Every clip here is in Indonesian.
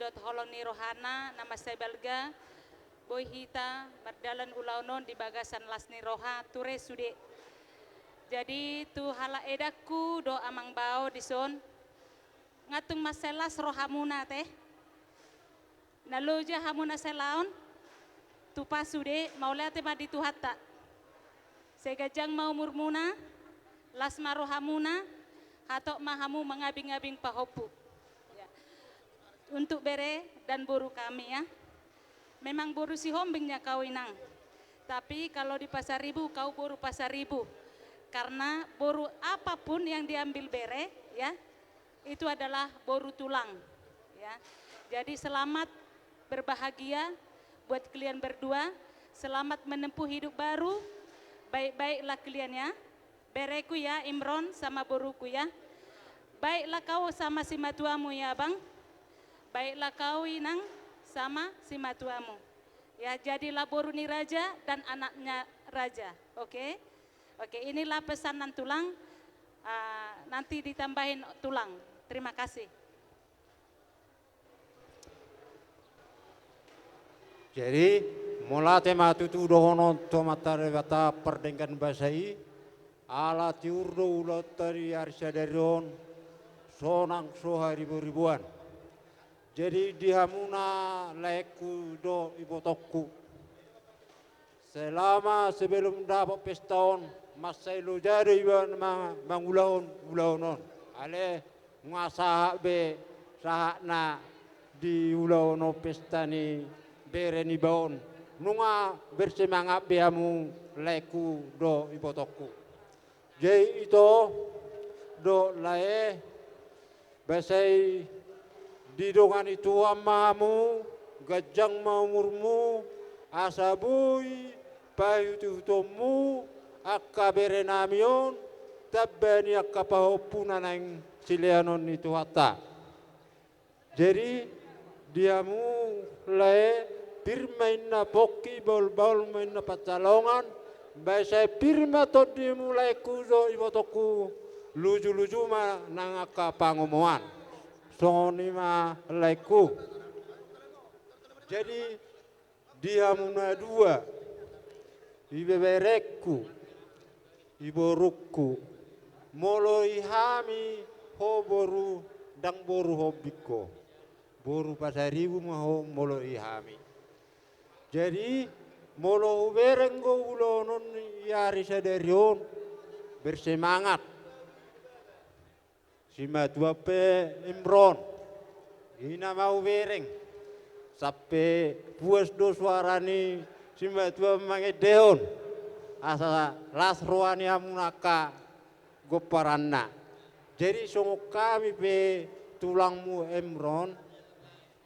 dot holong ni rohana nama saya belga boy hita berdalan ulaunon di bagasan las ni roha ture sude. Jadi tu hala edaku do amang bao dison ngatung maselas rohamuna teh. Naloja hamuna selaon tu pasude mau lihat tema di tuhata. Segajang mau murmuna las marohamuna hatok mahamu mengabing-abing pahopu. Untuk bere dan boru kami ya. Memang boru si hombingnya kawinang. Tapi kalau di pasar ribu kau boru pasar ribu. Karena boru apapun yang diambil bere ya, itu adalah boru tulang ya. Jadi selamat berbahagia buat kalian berdua. Selamat menempuh hidup baru. Baik-baiklah kalian ya. Bereku ya Imron sama boruku ya. Baiklah kau sama si matuamu ya bang. Baiklah kau Inang sama si matuamu. Ya, jadilah Boruni raja dan anaknya raja. Oke? Oke, inilah pesanan tulang. Nanti ditambahin tulang. Terima kasih. Jadi, mula tema tutu dohono tomatare bata perdengan basai ala tiurdo ulatari arsya darion sonang soha ribu-ribuan. Jadi dihamuna leku do ibotokku. Selama sebelum dapat pestaon masai lo jadi mangulahon. Ale ngasa be sahakna di ulahon pesta ni bereni baon. Nunga bersemangat behamu leku do ibotokku. Jadi itu do lae basai di dongan itu amamu, gajang maumurmu, asabui, payu tuhutomu, akka berenamion, tabbani akka pahopuna nang silianon itu hata. Jadi diamu lae pirmain na poki bol main na pacalongan, bahasa pirma to dimulai kuzo ibotoku luju ma nang akka pangomoan. Sonima laiku. Jadi dia muna dua ibeberekku iborukku molo ihami ho boru dang boru hobiko boru pasaribu maho molo ihami. Jadi molo uberenggo ulonon yari sadarion bersemangat. Sima tua pe Imron, ina mau bereng, sampai puas do suarani sima tua mangedeon, asa las roani amunaka goparanna. Jadi songo kami pe tulangmu Imron,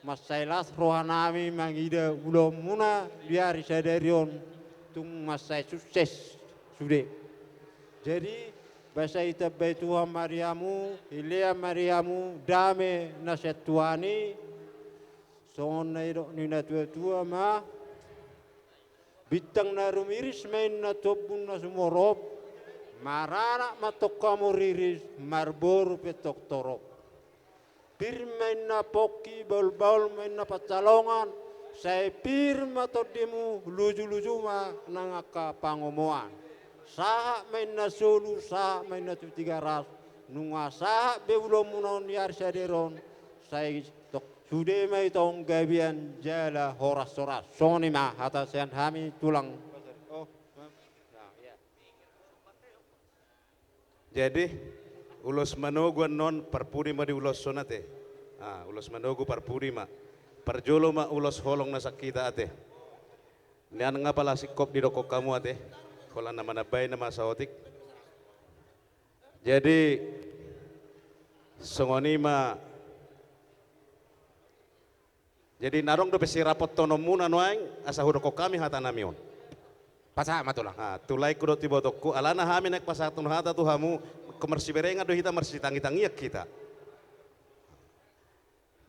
masai las rohanami mangida ulom muna biari sadarion tung masai sukses sudah. Jadi bahasa ita Tuhan Mariamu, Ilea Mariamu, dame nasihat Tuani, songon na iro nina tua ma, bitang na rumiris main na tobun na sumorop, marana matok kamu riris, marboru petok torop. Pir main na poki, baul main na pacalongan, saya pir matodimu luju-luju ma nangaka pangomoan. Saha main na solu, saha main na tiga ras, nunga saha bewulom munon yar saderon, saya tok sude mai tong gabian jala horas-horas, soni ma hatasan hami tulang. Oh, nah, ya. Jadi ulos manogu non perpuri ma di ulos sonate, ulos manogu perpuri ma, perjolo ma ulos holong na sakita ate, nian ngapala sikop di doko kamu ate. Kalau nama nabai nama saotik. Jadi songonima. Jadi narong do besi rapot tonomuna noang asa hudoko kami hata namion. Pasa matulang. Tulai kudo tibotokku alana hami nek pasatun hata tu hamu kemersi berenga do hita mersi tangi-tangiak kita.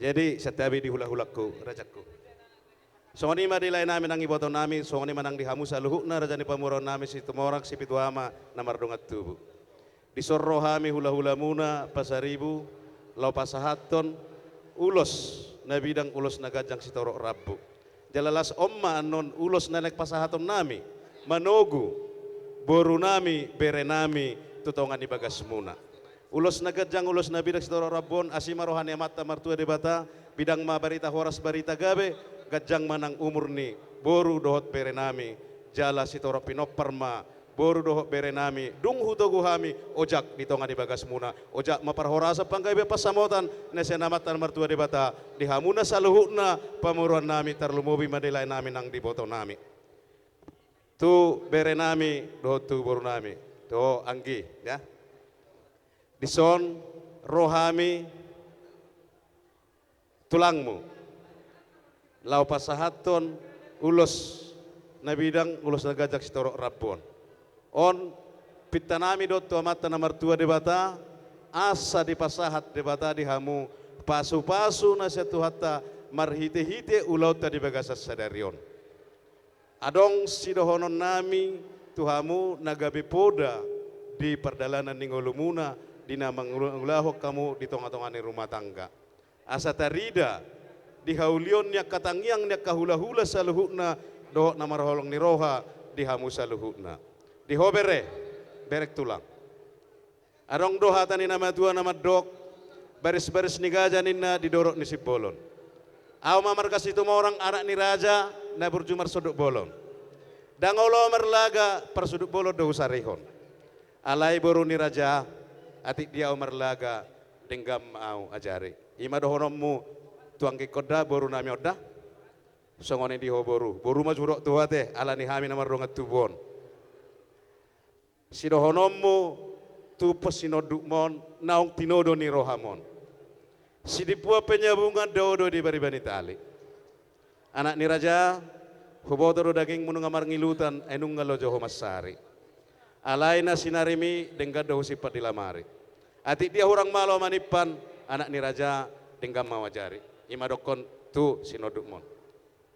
Jadi setiabi di hula-hulaku rajaku. Songoni madilai nami nang iboto nami, songoni manang dihamu saluhukna rajani pamuron nami si tumorak si pituama namar dongat tubuh. Di sorro hami hula-hula muna pasaribu, lau pasahaton, ulos na bidang ulos na gajang sitoro rabbu. Jalalas omma anon ulos na nagpasahaton nami, manogu, boru nami, bere nami, tutongan ibagas muna. Ulos na gajang ulos na bidang sitoro rabbon, asimarohan ya mata martua debata, bidang ma barita horas barita gabe, gajang manang umur ni, boru dohot bere nami, jala sitoro pinoparma, boru dohot bere nami, dung hutogu hami, ojak ditongan ibagas muna, ojak maparhorasa panggaibe pasamotan, nesenamatan martua debata, dihamuna saluhuna, pamuruan nami, terlumubi madelay nami nang diboto nami. Tu bere nami, dohot tu boru nami, to anggi, ya. Dison rohami tulangmu lau pasahaton ulos na bidang ulos na gajak sitoro rabbon on pitanami dot tu amata na martua debata asa di pasahat debata di hamu pasu-pasu na satu hatta marhite-hite ulau ta di bagasas sadarion adong sidohonon nami tuhamu nagabe poda di perdalanan ningolumuna dina mangulahok kamu di tonga-tonga ni rumah tangga. Asa tarida di haulion nya katangiang nya kahula-hula saluhuna dohok na marholong ni roha di hamu saluhuna. Di hobere berek tulang. Arong doha tani nama tua nama dok baris-baris ni gaja ninna di dorok ni sibolon. Aw mamar kasih orang anak ni raja na berjumar suduk bolon. Dangolo merlaga persuduk bolon do usarihon. Alai boru ni raja atik dia umar laga denggam au ajari ima dohonommu tuang ke koda boru nami oda songone di ho boru mah jurok tua teh ala ni hami namar rongat tubon si dohonommu tu pesinoduk mon naung tinodo ni rohamon si dipua penyabungan dodo di baribani tali anak ni raja huboto daging munung amar ngilutan enung ngalo joho masari alaina sinarimi dengga dahu sifat dilamari. Atik dia orang malo manipan anak ni raja denggam mawajari. Ima dokon tu sinoduk mon.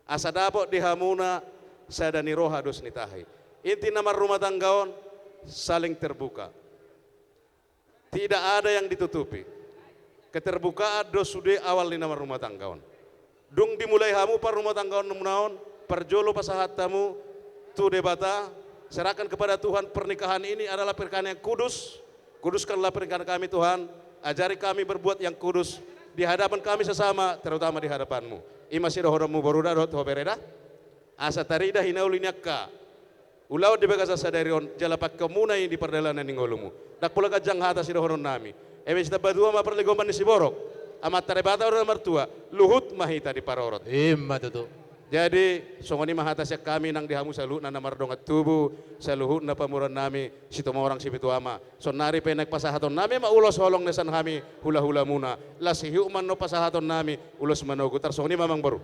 Asa dapok dihamuna sadani roha dos nitahi. Inti nama rumah tanggaon saling terbuka. Tidak ada yang ditutupi. Keterbukaan dos sude awal di nama rumah tanggaon. Dung dimulai hamu par rumah tanggaon naon perjolo pasahat tamu tu debata serahkan kepada Tuhan pernikahan ini adalah pernikahan yang kudus. Kuduskanlah pernikahan kami Tuhan. Ajari kami berbuat yang kudus di hadapan kami sesama, terutama di hadapanmu. Ima sidohodomu boruda dot hobereda. Asa tarida hinaulinyakka. Ulau di bagasa sadarion jalapak kemunai di perdalanan ningolumu. Dak pula kajang hata sidohodon nami. Eme sita badua ma perlegoman di siborok. Amat tarebata ora martua. Luhut mahita di parorot. Imma tutu. Jadi songoni mahatasya kami nang dihamu saluhut na namardongat tubuh saluhut na pamuran nami sitoma orang sibituama sonari penek pasahaton nami ma ulos holong nesan kami hula-hula muna lasihiu man no pasahaton nami ulos manogu tar songoni mamang baru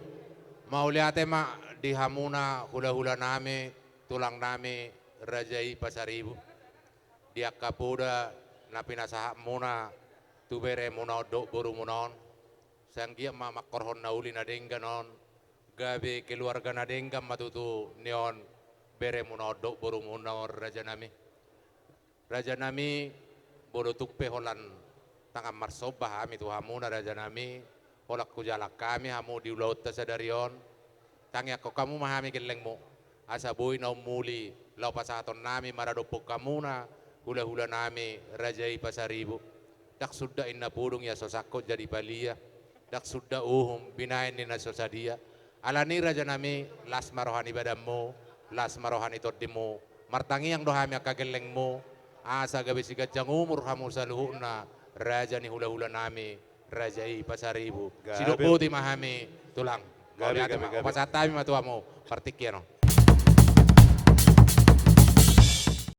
Mauliate ma dihamuna hula-hula nami tulang nami rajai pasaribu dia kapuda na pinasahak muna tubere muna dok boru munon sanggia ma makorhon na uli na dengganon gabe keluarga na denggam matutu neon bere munodok boru munor raja nami bodo tukpe holan tangam marsobah hami tu hamuna raja nami holak kujalak kami hamu di laut tasadarion tangi ako kamu mahami kelengmu asa boy na umuli lau pasaton nami maradopok kamuna hula-hula nami rajai pasaribu dak sudah inna pudung ya sosako jadi balia dak sudah binain ni na sosadia alani raja nami las marohani badammu las marohani todimu martangi yang dohami akagelengmu asa gabe siga jangumur hamu saluhuna raja ni hula-hula nami rajai pasaribu sidok putih mahami tulang gabe pasatami matuamu partikiano